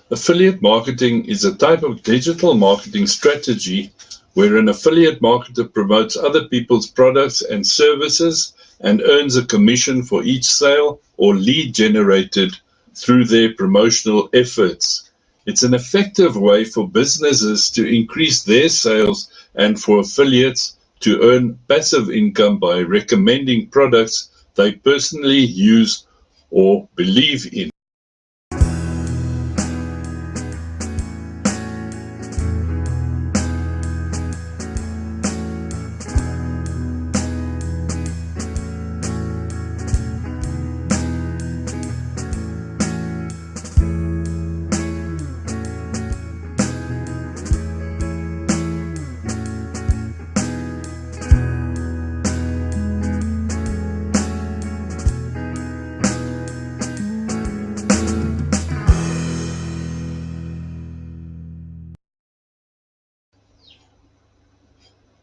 Affiliate marketing is a type of digital marketing strategy where an affiliate marketer promotes other people's products and services and earns a commission for each sale or lead generated through their promotional efforts. It's an effective way for businesses to increase their sales and for affiliates to earn passive income by recommending products they personally use or believe in.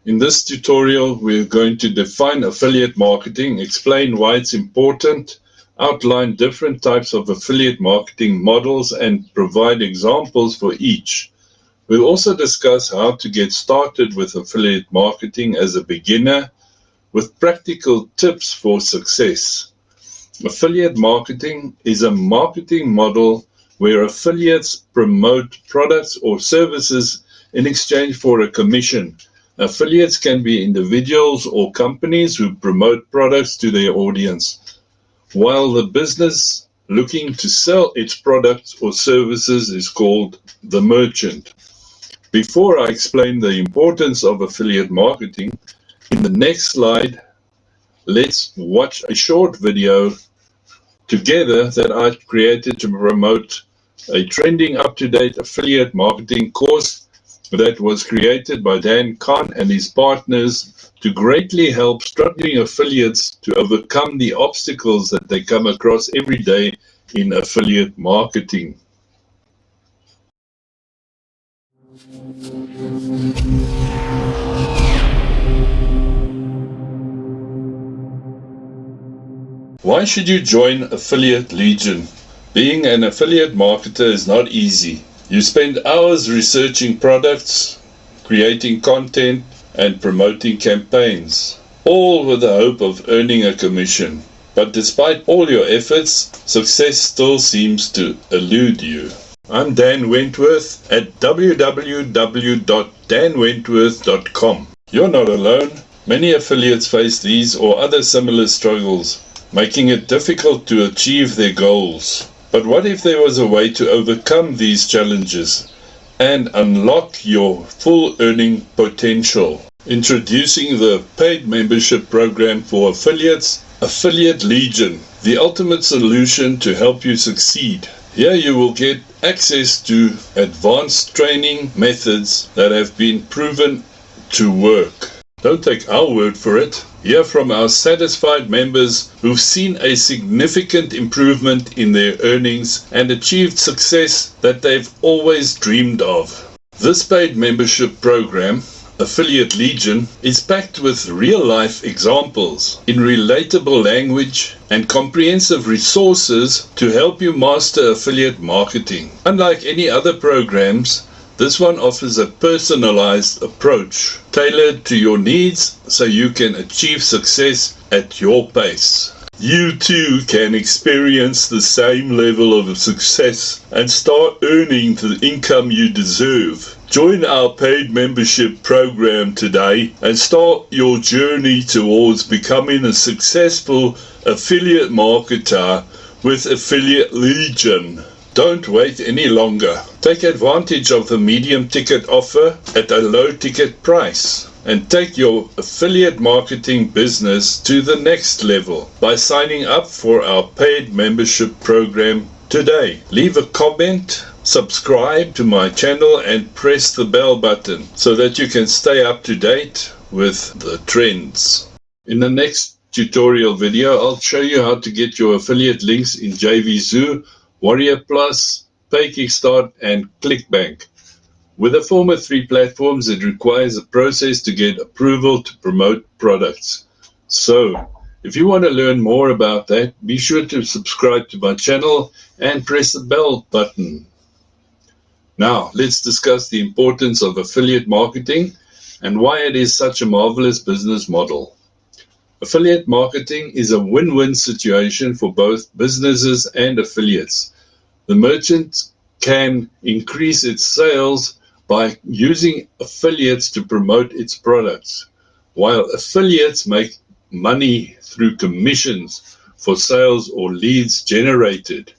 In this tutorial, we're going to define affiliate marketing, explain why it's important, outline different types of affiliate marketing models, and provide examples for each. We'll also discuss how to get started with affiliate marketing as a beginner with practical tips for success. Affiliate marketing is a marketing model where affiliates promote products or services in exchange for a commission. Affiliates can be individuals or companies who promote products to their audience, while the business looking to sell its products or services is called the merchant. Before I explain the importance of affiliate marketing, in the next slide, let's watch a short video together that I created to promote a trending up-to-date affiliate marketing course that was created by Dan Khan and his partners to greatly help struggling affiliates to overcome the obstacles that they come across every day in affiliate marketing. Why should you join Affiliate Legion? Being an affiliate marketer is not easy. You spend hours researching products, creating content, and promoting campaigns, all with the hope of earning a commission. But despite all your efforts, success still seems to elude you. I'm Dan Wentworth at www.danwentworth.com. You're not alone. Many affiliates face these or other similar struggles, making it difficult to achieve their goals. But what if there was a way to overcome these challenges and unlock your full earning potential? Introducing the paid membership program for affiliates, Affiliate Legion, the ultimate solution to help you succeed. Here you will get access to advanced training methods that have been proven to work. Don't take our word for it. Hear from our satisfied members who've seen a significant improvement in their earnings and achieved success that they've always dreamed of. This paid membership program, Affiliate Legion, is packed with real-life examples in relatable language and comprehensive resources to help you master affiliate marketing. Unlike any other programs, this one offers a personalized approach, tailored to your needs so you can achieve success at your pace. You too can experience the same level of success and start earning the income you deserve. Join our paid membership program today and start your journey towards becoming a successful affiliate marketer with Affiliate Legion. Don't wait any longer. Take advantage of the medium ticket offer at a low ticket price and take your affiliate marketing business to the next level by signing up for our paid membership program today. Leave a comment, subscribe to my channel and press the bell button so that you can stay up to date with the trends. In the next tutorial video, I'll show you how to get your affiliate links in JVZoo, Warrior Plus, PayKickstart, and ClickBank. With the former three platforms, it requires a process to get approval to promote products. So, if you want to learn more about that, be sure to subscribe to my channel and press the bell button. Now, let's discuss the importance of affiliate marketing and why it is such a marvelous business model. Affiliate marketing is a win-win situation for both businesses and affiliates. The merchant can increase its sales by using affiliates to promote its products, while affiliates make money through commissions for sales or leads generated.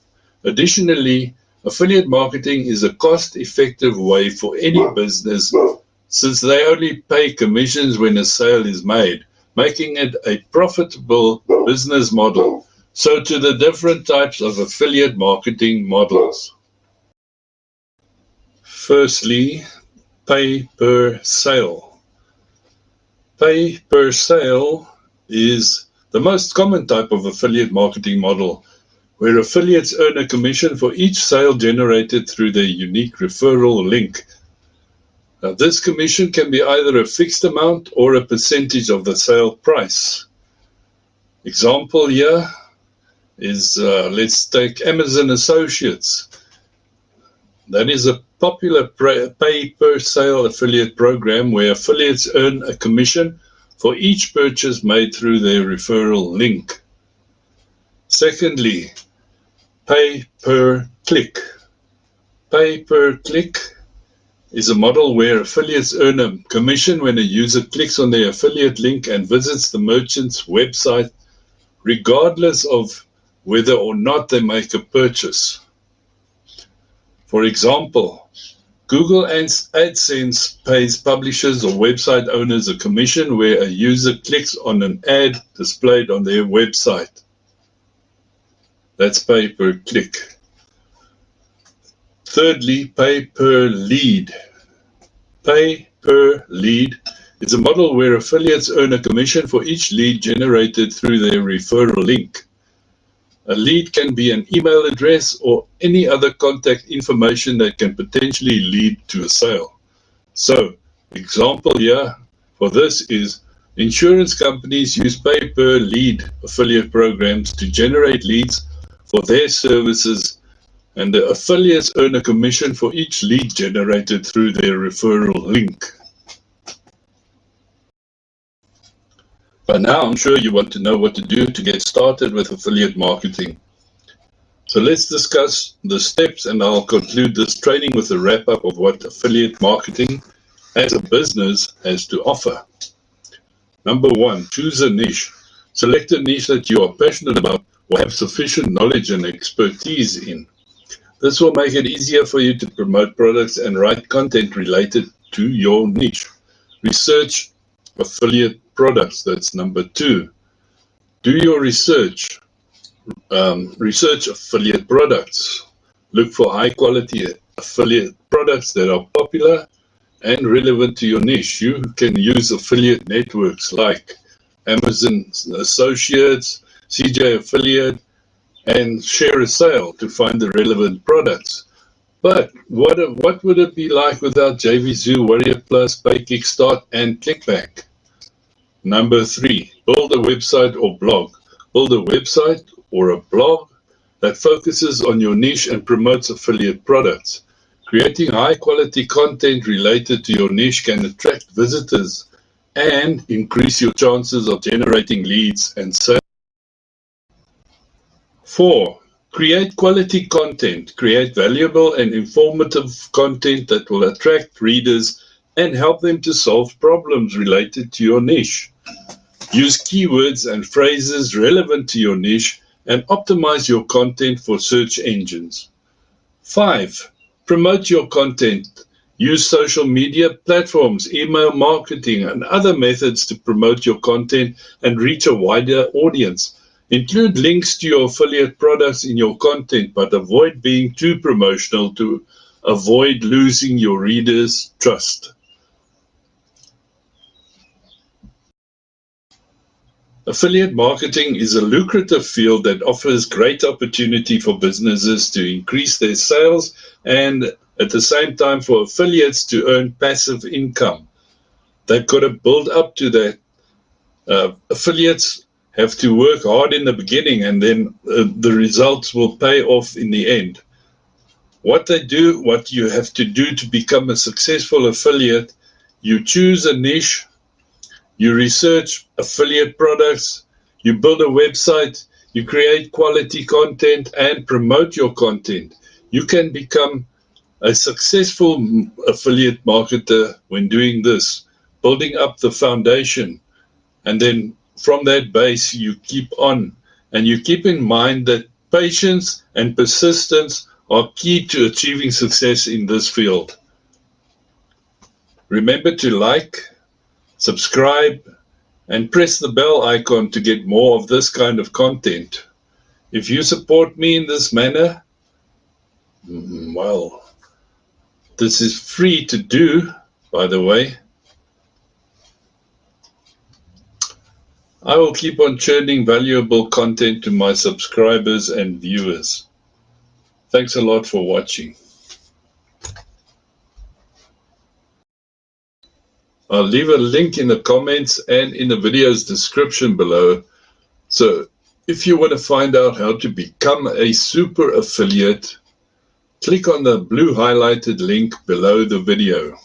Additionally, affiliate marketing is a cost-effective way for any business since they only pay commissions when a sale is made, making it a profitable business model. So to the different types of affiliate marketing models. Firstly, pay per sale. Pay per sale is the most common type of affiliate marketing model, where affiliates earn a commission for each sale generated through their unique referral link. Now, this commission can be either a fixed amount or a percentage of the sale price. Example here is, let's take Amazon Associates. That is a popular pay per sale affiliate program where affiliates earn a commission for each purchase made through their referral link. Secondly, pay per click. Pay per click is a model where affiliates earn a commission when a user clicks on their affiliate link and visits the merchant's website, regardless of whether or not they make a purchase. For example, Google AdSense pays publishers or website owners a commission where a user clicks on an ad displayed on their website. That's pay per click. Thirdly, pay per lead. Pay per lead is a model where affiliates earn a commission for each lead generated through their referral link. A lead can be an email address or any other contact information that can potentially lead to a sale. So, example here for this is insurance companies use pay per lead affiliate programs to generate leads for their services, and the affiliates earn a commission for each lead generated through their referral link. By now, I'm sure you want to know what to do to get started with affiliate marketing. So let's discuss the steps, and I'll conclude this training with a wrap-up of what affiliate marketing as a business has to offer. Number 1, choose a niche. Select a niche that you are passionate about or have sufficient knowledge and expertise in. This will make it easier for you to promote products and write content related to your niche. Research affiliate products. That's number 2. Do your research. Research affiliate products. Look for high quality affiliate products that are popular and relevant to your niche. You can use affiliate networks like Amazon Associates, CJ Affiliate, and Share a Sale to find the relevant products. But what would it be like without JVZoo, Warrior Plus, Pay Kickstart, and ClickBank? Number 3, build a website or blog. Build a website or a blog that focuses on your niche and promotes affiliate products. Creating high-quality content related to your niche can attract visitors and increase your chances of generating leads and sales. 4, create quality content. Create valuable and informative content that will attract readers and help them to solve problems related to your niche. Use keywords and phrases relevant to your niche and optimize your content for search engines. 5, promote your content. Use social media platforms, email marketing, and other methods to promote your content and reach a wider audience. Include links to your affiliate products in your content, but avoid being too promotional to avoid losing your readers' trust. Affiliate marketing is a lucrative field that offers great opportunity for businesses to increase their sales and at the same time for affiliates to earn passive income. They've got to build up to that. Affiliates have to work hard in the beginning, and then the results will pay off in the end. what you have to do to become a successful affiliate. You choose a niche, you research affiliate products, you build a website, you create quality content and promote your content. You can become a successful affiliate marketer when doing this, building up the foundation. And then from that base, you keep on. And you keep in mind that patience and persistence are key to achieving success in this field. Remember to like, subscribe, and press the bell icon to get more of this kind of content. If you support me in this manner, well, this is free to do, by the way. I will keep on churning valuable content to my subscribers and viewers. Thanks a lot for watching. I'll leave a link in the comments and in the video's description below. So if you want to find out how to become a super affiliate, click on the blue highlighted link below the video.